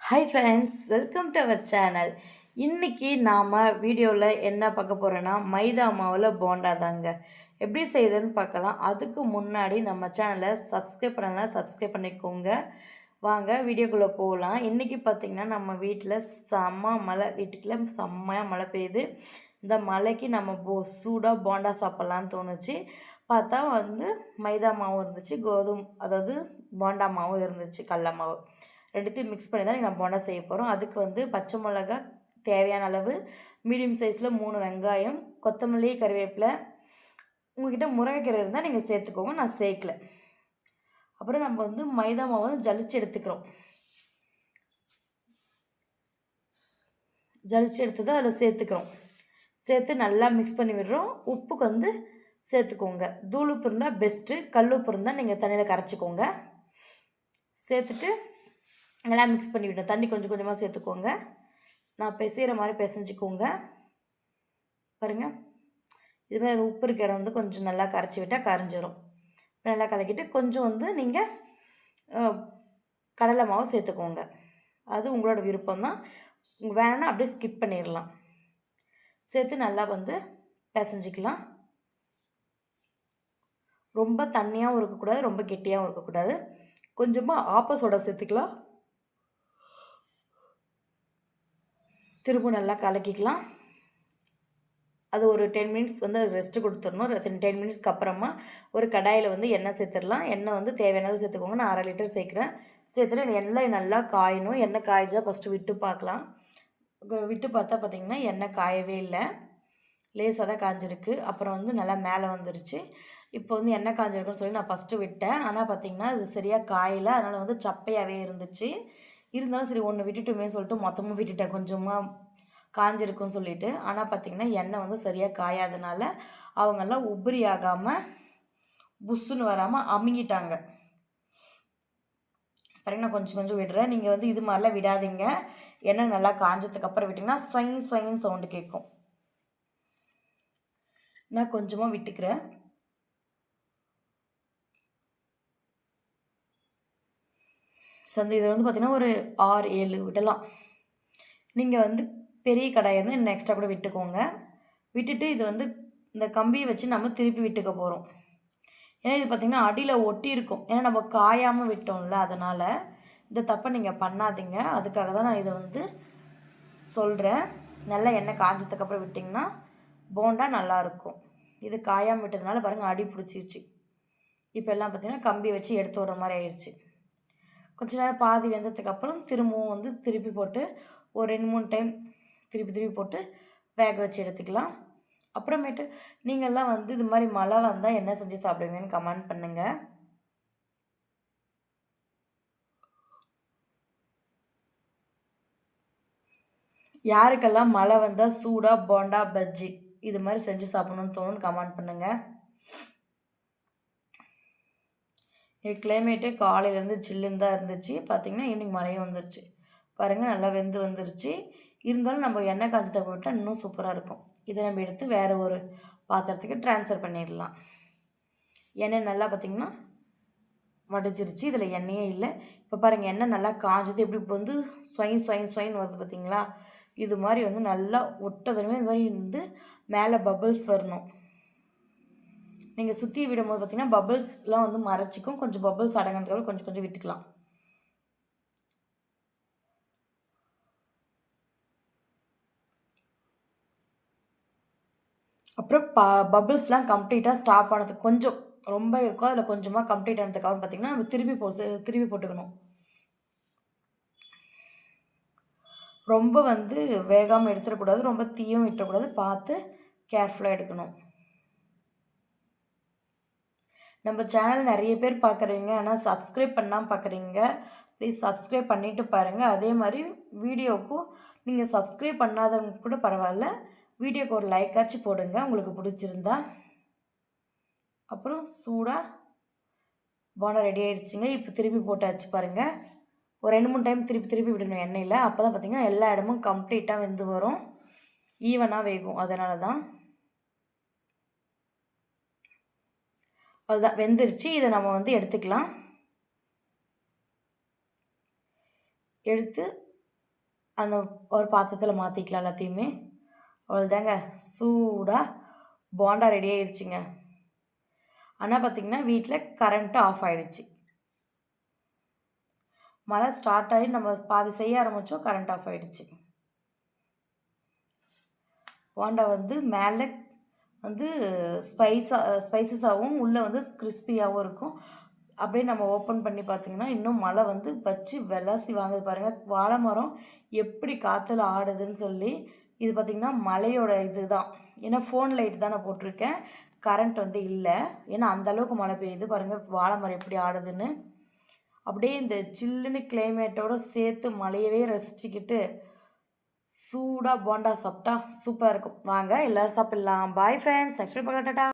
Hi friends, welcome to our channel. இன்றைக்கி நாம் வீடியோவில் என்ன பார்க்க போகிறோன்னா மைதா மாவில் போண்டா தாங்க. எப்படி செய்யுதுன்னு பார்க்கலாம். அதுக்கு முன்னாடி நம்ம சேனலை சப்ஸ்கிரைப் பண்ணலாம், சப்ஸ்கிரைப் பண்ணிக்கோங்க. வாங்க வீடியோக்குள்ளே போகலாம். இன்றைக்கி பார்த்திங்கன்னா நம்ம வீட்டில் செம்ம மழை, வீட்டுக்குள்ளே செம்மையாக மழை பெய்யுது. இந்த மழைக்கு நம்ம சூடாக போண்டா சாப்பிட்லான்னு தோணுச்சு. பார்த்தா மைதா மாவும் இருந்துச்சு, அதாவது போண்டா மாவும் இருந்துச்சு, கடல மாவு. ரெண்டுத்தையும் மிக்ஸ் பண்ணி தான் நம்ம போண்டா செய்ய போகிறோம். அதுக்கு பச்சை மிளகா தேவையான அளவு, மீடியம் சைஸில் 3 வெங்காயம், கொத்தமல்லி, கறிவேப்பிலை. உங்கள்கிட்ட முருங்கைக்கீரை இருந்தால் நீங்கள் சேர்த்துக்கோங்க, நான் சேர்க்கல. அப்புறம் நம்ம மைதா மாவு ஜலிச்சு எடுத்துக்கிறோம். ஜலிச்சு எடுத்ததை அதில் சேர்த்துக்கிறோம். சேர்த்து நல்லா மிக்ஸ் பண்ணி விடுறோம். உப்புக்கு சேர்த்துக்கோங்க. தூள் உப்பு இருந்தால் பெஸ்ட்டு, கல் உப்பு இருந்தால் நீங்கள் தண்ணியில் கரைச்சிக்கோங்க. சேர்த்துட்டு நல்லா மிக்ஸ் பண்ணி விட்டேன். தண்ணி கொஞ்சம் கொஞ்சமாக சேர்த்துக்கோங்க. நான் பிசைகிற மாதிரி பிசைஞ்சிக்கோங்க. பாருங்கள், இதுமாதிரி அது உப்பு இருக்க இடம் கொஞ்சம் நல்லா கரைச்சி விட்டால் கரைஞ்சிரும். நல்லா கலக்கிட்டு கொஞ்சம் நீங்கள் கடலை மாவு சேர்த்துக்கோங்க. அது உங்களோட விருப்பம் தான். வேணும்னா அப்படியே ஸ்கிப் பண்ணிடலாம். சேர்த்து நல்லா பிசைஞ்சிக்கலாம். ரொம்ப தண்ணியாகவும் இருக்கக்கூடாது, ரொம்ப கெட்டியாகவும் இருக்கக்கூடாது. கொஞ்சமாக ஆப்ப சேர்த்துக்கலாம். திரும்ப நல்லா கலக்கிக்கலாம். அது ஒரு 10 மினிட்ஸ் அது ரெஸ்ட்டு கொடுத்துடணும். 10 மினிட்ஸ்க்கு அப்புறமா ஒரு கடாயில் எண்ணெய் சேர்த்துடலாம். எண்ணெய் தேவையான அளவு சேர்த்துக்கோங்க. நான் 1/2 லிட்டர் சேர்க்குறேன். சேர்த்துட்டு எண்ணெய் நல்லா காயணும். எண்ணெய் காய்ச்சா ஃபஸ்ட்டு விட்டு பார்க்கலாம். விட்டு பார்த்தா பார்த்திங்கன்னா எண்ணெய் காயவே இல்லை, லேசாக தான் காய்ஞ்சிருக்கு. அப்புறம் நல்லா மேலே வந்துருச்சு. இப்போ எண்ணெய் காய்ஞ்சிருக்குன்னு சொல்லி நான் ஃபஸ்ட்டு விட்டேன். ஆனால் பார்த்திங்கன்னா அது சரியாக காயலை. அதனால் சப்பையாகவே இருந்துச்சு. இருந்தாலும் சரி ஒன்று விட்டுட்டுமே சொல்லிட்டு மொத்தமாக விட்டுட்டேன், கொஞ்சமாக காஞ்சிருக்குன்னு சொல்லிட்டு. ஆனால் பார்த்திங்கன்னா எண்ணெய் சரியாக காயாதனால அவங்கெல்லாம் உபரி ஆகாமல் புஷ்ஷுன்னு வராமல் அமுங்கிட்டாங்க. பாருங்க, நான் கொஞ்சம் கொஞ்சம் விடுறேன். நீங்கள் இது மாதிரிலாம் விடாதீங்க. எண்ணெய் நல்லா காஞ்சதுக்கப்புறம் விட்டிங்கன்னா ஸ்வைன் ஸ்வைன் சவுண்டு கேட்கும். நான் கொஞ்சமாக விட்டுக்கிறேன். இதில் பார்த்திங்கன்னா ஒரு 6-7 விடலாம். நீங்கள் பெரிய கடாயை இன்னும் எக்ஸ்ட்ரா கூட விட்டுக்கோங்க. விட்டுட்டு இது இந்த கம்பியை வச்சு நம்ம திருப்பி விட்டுக்க போகிறோம். ஏன்னா இது பார்த்திங்கன்னா அடியில் ஒட்டி இருக்கும். ஏன்னா நம்ம காயாமல் விட்டோம்ல, அதனால் இந்த தப்பை நீங்கள் பண்ணாதீங்க. அதுக்காக தான் நான் இதை சொல்கிறேன். நல்லா எண்ணெய் காஞ்சதுக்கப்புறம் விட்டிங்கன்னா போண்டா நல்லாயிருக்கும். இது காயாமல் விட்டதுனால பாருங்கள் அடி பிடிச்சிருச்சு. இப்போ எல்லாம் பார்த்திங்கன்னா கம்பி வச்சு எடுத்து விடுற மாதிரி ஆயிடுச்சு. கொஞ்ச நேரம் பாதி வெந்ததுக்கப்புறம் திரும்பவும் திருப்பி போட்டு ஒரு 2-3 டைம் திருப்பி போட்டு வேக வச்சு எடுத்துக்கலாம். அப்புறமேட்டு நீங்கள்லாம் இது மாதிரி மழை வந்தால் என்ன செஞ்சு சாப்பிடுவீங்கன்னு கமெண்ட் பண்ணுங்கள். யாருக்கெல்லாம் மழை வந்தால் சூடாக போண்டா பஜ்ஜி இது மாதிரி செஞ்சு சாப்பிடணும்னு தோணுன்னு கமெண்ட் பண்ணுங்கள். கிளைமேட்டு காலையிலேருந்து சில்லுன்னு தான் இருந்துச்சு. பார்த்திங்கன்னா ஈவினிங் மழையும் வந்துருச்சு. பாருங்கள், நல்லா வெந்து வந்துருச்சு. இருந்தாலும் நம்ம எண்ணெய் காஞ்சத்தை போட்டால் இன்னும் சூப்பராக இருக்கும். இதை நம்ம எடுத்து வேறு ஒரு பாத்திரத்துக்கு ட்ரான்ஸ்ஃபர் பண்ணிடலாம். எண்ணெய் நல்லா பார்த்திங்கன்னா வடிச்சிருச்சு. இதில் எண்ணெயே இல்லை. இப்போ பாருங்கள், எண்ணெய் நல்லா காஞ்சது. எப்படி இப்போ ஸ்வைன் ஸ்வைன் ஸ்வைன் வருது பார்த்திங்களா? இது மாதிரி நல்லா ஒட்டதுமே இது மாதிரி மேலே பபிள்ஸ் வரணும். நீங்கள் சுற்றி விடும்போது பார்த்திங்கன்னா பபிள்ஸ்லாம் மறைச்சிக்கும். கொஞ்சம் பபிள்ஸ் அடங்கினதுக்கு கொஞ்சம் கொஞ்சம் விட்டுக்கலாம். அப்புறம் பபிள்ஸ்லாம் கம்ப்ளீட்டாக ஸ்டாப் ஆனதுக்கு கொஞ்சம் ரொம்ப இருக்கும், அதில் கொஞ்சமாக கம்ப்ளீட் ஆனதுக்கப்புறம் பார்த்திங்கன்னா நம்ம திருப்பி போட்டுக்கணும். ரொம்ப வேகாமல் எடுத்துடக்கூடாது, ரொம்ப தீயும் விட்டுறக்கூடாது, பார்த்து கேர்ஃபுல்லாக எடுக்கணும். நம்ம சேனல் நிறைய பேர் பார்க்குறீங்க, ஆனால் சப்ஸ்கிரைப் பண்ணாமல் பார்க்குறீங்க. ப்ளீஸ் சப்ஸ்கிரைப் பண்ணிவிட்டு பாருங்கள். அதே மாதிரி வீடியோவுக்கும் நீங்கள் சப்ஸ்கிரைப் பண்ணாதவங்க கூட பரவாயில்ல, வீடியோக்கு ஒரு லைக்காச்சும் போடுங்க உங்களுக்கு பிடிச்சிருந்தா. அப்புறம் சூடாக போண்டா ரெடி ஆகிடுச்சிங்க. இப்போ திருப்பி போட்டாச்சு பாருங்கள். ஒரு 2-3 டைம் திருப்பி விடணும் எண்ணெயில். அப்போ தான் பார்த்திங்கன்னா எல்லா இடமும் கம்ப்ளீட்டாக வெந்து வரும், ஈவனாக வேகும். அதனால தான். அதுதான் வெந்துருச்சு. இதை நம்ம எடுத்துக்கலாம். எடுத்து அந்த ஒரு பாத்திரத்தில் மாற்றிக்கலாம் எல்லாத்தையுமே. அவ்வளோதாங்க, சூடாக போண்டா ரெடி ஆயிடுச்சுங்க. ஆனால் பார்த்திங்கன்னா வீட்டில் கரண்ட்டு ஆஃப் ஆகிடுச்சு. மழை ஸ்டார்ட் ஆகி நம்ம பாதி செய்ய ஆரம்பித்தோம், கரண்ட் ஆஃப் ஆகிடுச்சு. போண்டா மேலே ஸ்பைசஸாகவும் உள்ளே கிறிஸ்பியாகவும் இருக்கும். அப்படியே நம்ம ஓப்பன் பண்ணி பார்த்திங்கன்னா இன்னும் மழை வச்சு விளாசி வாங்குது பாருங்கள். வாழை மரம் எப்படி காற்றுல ஆடுதுன்னு சொல்லி. இது பார்த்திங்கன்னா மழையோட இது தான். ஏன்னா ஃபோன் லைட் தான் நான் போட்டிருக்கேன், கரண்ட் இல்லை. ஏன்னா அந்தளவுக்கு மழை பெய்யுது பாருங்கள், வாழை மரம் எப்படி ஆடுதுன்னு. அப்படியே இந்த சில்லுன்னு கிளைமேட்டோடு சேர்த்து மழையவே ரசிச்சுக்கிட்டு சூடாக போண்டா சாப்பிட்டா சூப்பராக இருக்கும். வாங்க எல்லோரும் சாப்பிட்லாம். பாய் ஃப்ரெண்ட்ஸ், நெக்ஸ்ட் பார்க்கலாம். டாடா.